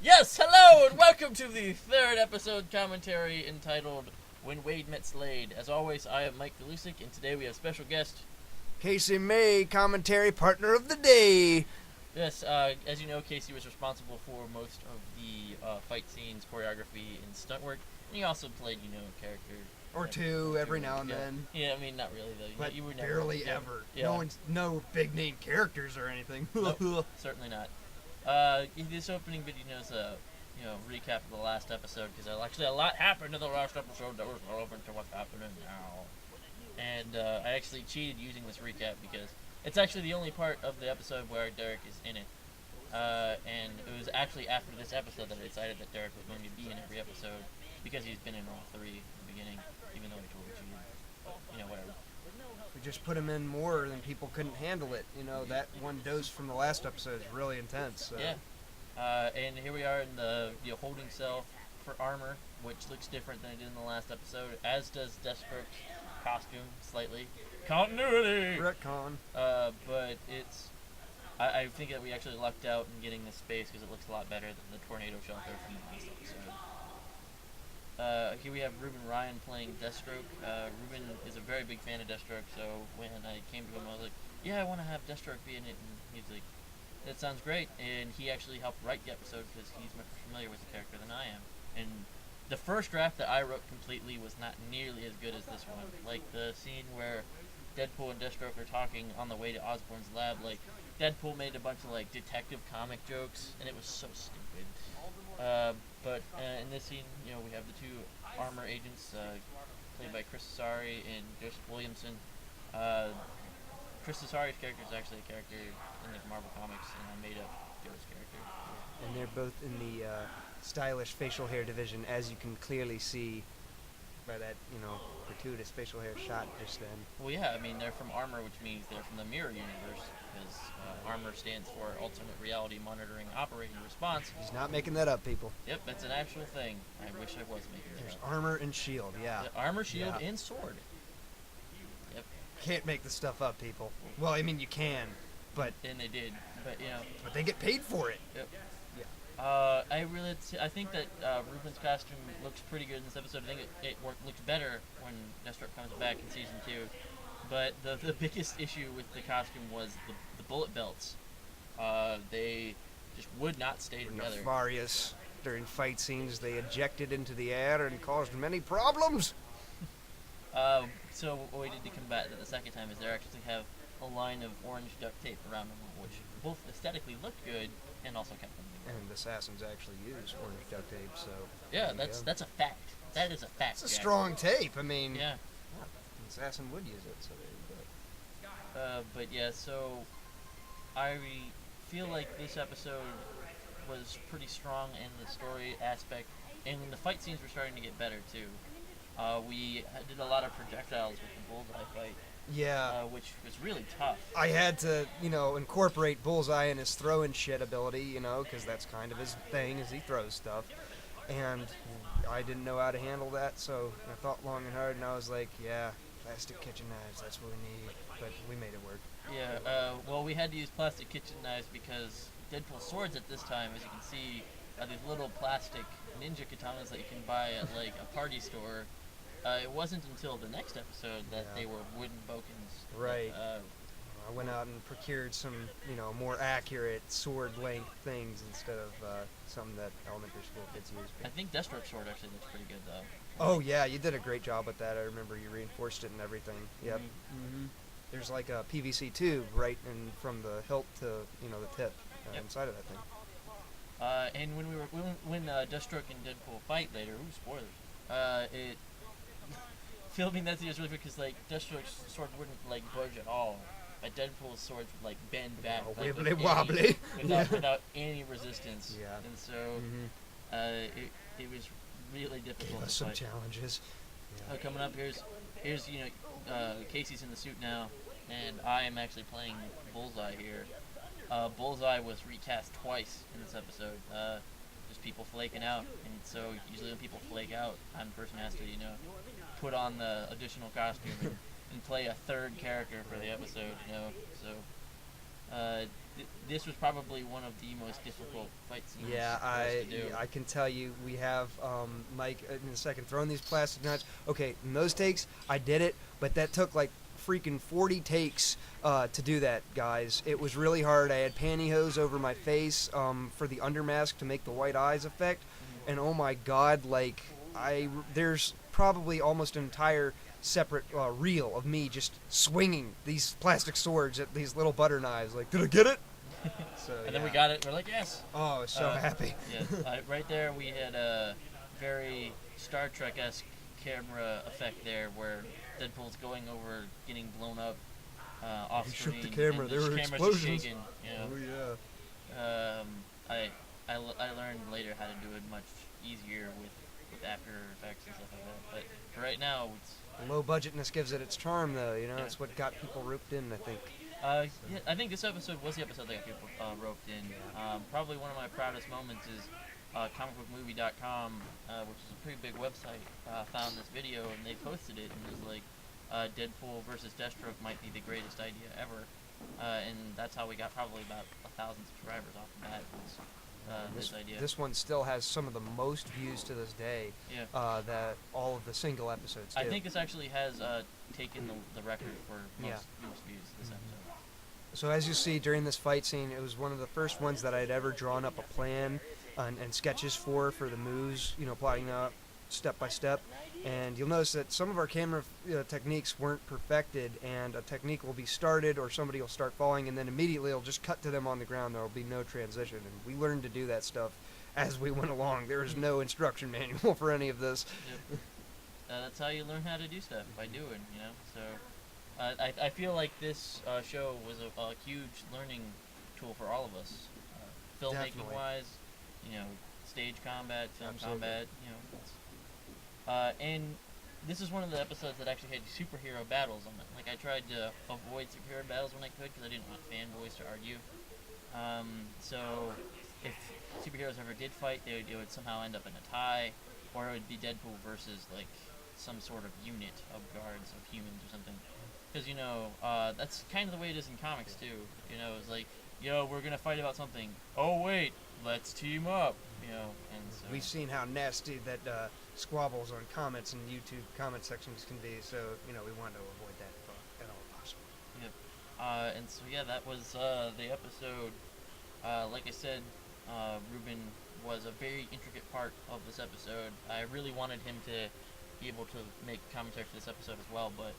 Yes, hello, and welcome to the third episode commentary entitled When Wade Met Slade. As always, I am Mike Galusic, and today we have special guest Casey May, commentary partner of the day. Yes, as you know, Casey was responsible for most of the fight scenes, choreography, and stunt work, and he also played, a character. Or two every now and then. Yeah, I mean, not really, though. But you were never, barely ever. Yeah. No big name characters or anything. Nope, certainly not. This opening video is a recap of the last episode, because actually a lot happened in the last episode that was relevant to what's happening now. And I actually cheated using this recap because it's actually the only part of the episode where Derek is in it. And it was actually after this episode that I decided that Derek was going to be in every episode, because he's been in all three in the beginning, even though he totally cheated. But, whatever. We just put him in more than people couldn't handle it. That one dose from the last episode is really intense. So. Yeah. And here we are in the holding cell for armor, which looks different than it did in the last episode, as does Deathstroke's costume slightly. Continuity! Retcon. But it's... I think that we actually lucked out in getting this space because it looks a lot better than the tornado shelter from the last episode. Here we have Ruben Ryan playing Deathstroke. Ruben is a very big fan of Deathstroke, so when I came to him, I was like, yeah, I want to have Deathstroke be in it, and he's like, that sounds great, and he actually helped write the episode because he's much more familiar with the character than I am. And the first draft that I wrote completely was not nearly as good as this one. Like, the scene where Deadpool and Deathstroke are talking on the way to Osborn's lab, like, Deadpool made a bunch of, detective comic jokes, and it was so stupid. But in this scene, we have the two armor agents, played by Chris Asari and Joseph Williamson. Chris Asari's character is actually a character in the Marvel Comics, and I made up Joe's character. And they're both in the stylish facial hair division, as you can clearly see by that, gratuitous facial hair shot just then. Well, yeah, I mean, they're from Armor, which means they're from the Mirror Universe, because Armor stands for Ultimate Reality Monitoring Operating Response. He's not making that up, people. Yep, that's an actual thing. I wish I was making it There's up. armor and shield, yeah. Armor, shield, Yeah. and sword. Yep. Can't make this stuff up, people. Well, I mean, you can, but... And they did, but, But they get paid for it. Yep. Yeah. I think that Ruben's costume looks pretty good in this episode. I think it looks better when Deathstroke comes back in season 2. But the biggest issue with the costume was the bullet belts. They just would not stay together. Nefarious. During fight scenes, they ejected into the air and caused many problems. So what we did to combat that the second time is they actually have a line of orange duct tape around them, which both aesthetically looked good and also kept them together. And assassins actually use orange duct tape, so... Yeah, that's a fact. That is a fact, It's a Jack. strong tape. I mean... Yeah. An assassin would use it, so there you go. But yeah, so I feel like this episode was pretty strong in the story aspect, and the fight scenes were starting to get better too. We did a lot of projectiles with the bullseye fight, Yeah. which was really tough. I had to, incorporate Bullseye in his throw and shit ability, because that's kind of his thing, is he throws stuff. And I didn't know how to handle that, so I thought long and hard, and I was like, yeah, plastic kitchen knives, that's what we need. But we made it work. Yeah, well, we had to use plastic kitchen knives because Deadpool's swords at this time, as you can see, are these little plastic ninja katanas that you can buy at, a party store. It wasn't until the next episode that they were wooden bokens. Right. I went out and procured some, more accurate sword-length things instead of something that elementary school kids use. I think Deathstroke's sword actually looks pretty good, though. Oh, yeah, you did a great job with that. I remember you reinforced it and everything. Yep. Mm-hmm. There's like a PVC tube right in from the hilt to, the tip inside of that thing. And when Deathstroke and Deadpool fight later, spoilers, filming that scene was really good because, Deathstroke's sword wouldn't, budge at all. But Deadpool's swords would, bend back. Wibbly wobbly. Without any resistance. Yeah. And so, it was really difficult. Gave us some challenges. Yeah. Coming up, here's Casey's in the suit now, and I am actually playing Bullseye here. Bullseye was recast twice in this episode. Just people flaking out, and so usually when people flake out, I'm the person who has to, put on the additional costume and play a third character for the episode, So this was probably one of the most difficult fight scenes Yeah, for us to do. I can tell you, we have Mike in a second throwing these plastic knives. Okay, in those takes, I did it, but that took like freaking 40 takes to do that, guys. It was really hard. I had pantyhose over my face for the undermask to make the white eyes effect, and oh my god, like there's probably almost an entire separate reel of me just swinging these plastic swords at these little butter knives. Like, did I get it? So, And then we got it. We're like, yes. Oh, so happy. Yeah, right there we had a very Star Trek-esque camera effect there, where Deadpool's going over, getting blown up off He screen. shook the camera. And There the were camera's explosions. Shaking, you know. Oh yeah. I learned later how to do it much easier with After Effects and stuff like that. But for right now, it's The low budgetness gives it its charm, though. You know, Yeah. it's what got people roped in. I think. yeah, I think this episode was the episode that got people roped in. Probably one of my proudest moments is comicbookmovie.com, which is a pretty big website, found this video and they posted it and it was like, Deadpool versus Deathstroke might be the greatest idea ever. And that's how we got probably about 1,000 subscribers off of that. Was, this idea. This one still has some of the most views to this day. Yeah. That all of the single episodes do. I think this actually has taken the record for most views this episode. So as you see during this fight scene, it was one of the first ones that I'd ever drawn up a plan and sketches for the moves, you know, plotting out step by step. And you'll notice that some of our camera techniques weren't perfected, and a technique will be started or somebody will start falling, and then immediately it'll just cut to them on the ground. There will be no transition. And we learned to do that stuff as we went along. There was no instruction manual for any of this. Yep. That's how you learn how to do stuff, by doing, you know. So I feel like this show was a huge learning tool for all of us, filmmaking Definitely. wise, you know, stage combat, film Absolutely. combat, you know. And this is one of the episodes that actually had superhero battles on it. Like, I tried to avoid superhero battles when I could because I didn't want fanboys to argue. So if superheroes ever did fight, it would somehow end up in a tie, or it would be Deadpool versus like some sort of unit of guards of humans or something. Because, you know, that's kind of the way it is in comics too. You know, it's like, yo, we're gonna fight about something. Oh wait, let's team up. You know, and so We've seen how nasty that squabbles on comments and YouTube comment sections can be, so, you know, we wanted to avoid that at all possible. Yep. And so yeah, that was the episode. Like I said, Ruben was a very intricate part of this episode. I really wanted him to be able to make commentary for this episode as well, but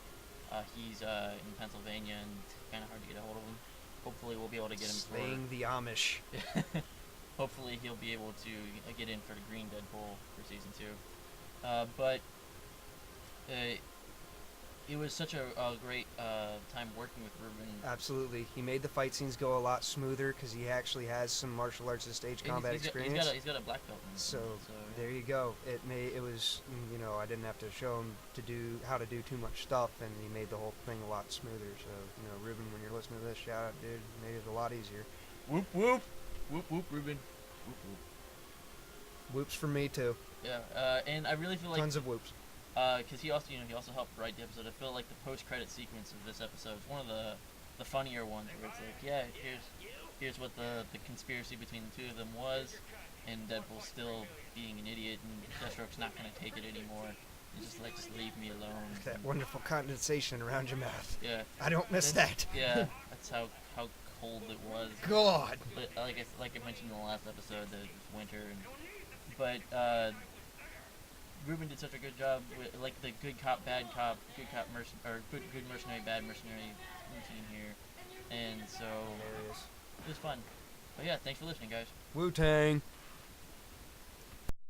he's in Pennsylvania and it's kind of hard to get a hold of him. Hopefully we'll be able to get him Slaying the Amish. Hopefully he'll be able to get in for the Green Deadpool for season 2. But it was such a great time working with Ruben. Absolutely. He made the fight scenes go a lot smoother because he actually has some martial arts and stage combat experience. He's got a black belt. So there you go. It was, you know, I didn't have to show him how to do too much stuff, and he made the whole thing a lot smoother. So, you know, Ruben, when you're listening to this, shout out, dude. Made it a lot easier. Whoop whoop, whoop whoop, Ruben. Whoop whoop. Whoops from me too. Yeah, and I really feel like Tons of whoops. because he also helped write the episode. I feel like the post-credit sequence of this episode is one of the funnier ones, where it's like, yeah, here's what the conspiracy between the two of them was, and Deadpool still being an idiot, and Deathstroke's not gonna take it anymore. He's just like, just leave me alone. That wonderful condensation around your mouth. Yeah. I don't miss that. Yeah, that's how cold it was. God. But like I mentioned in the last episode, that it was winter, but Ruben did such a good job with like the good cop, bad cop, good mercenary, bad mercenary routine here, and so it was fun. But yeah, thanks for listening, guys. Wu-Tang.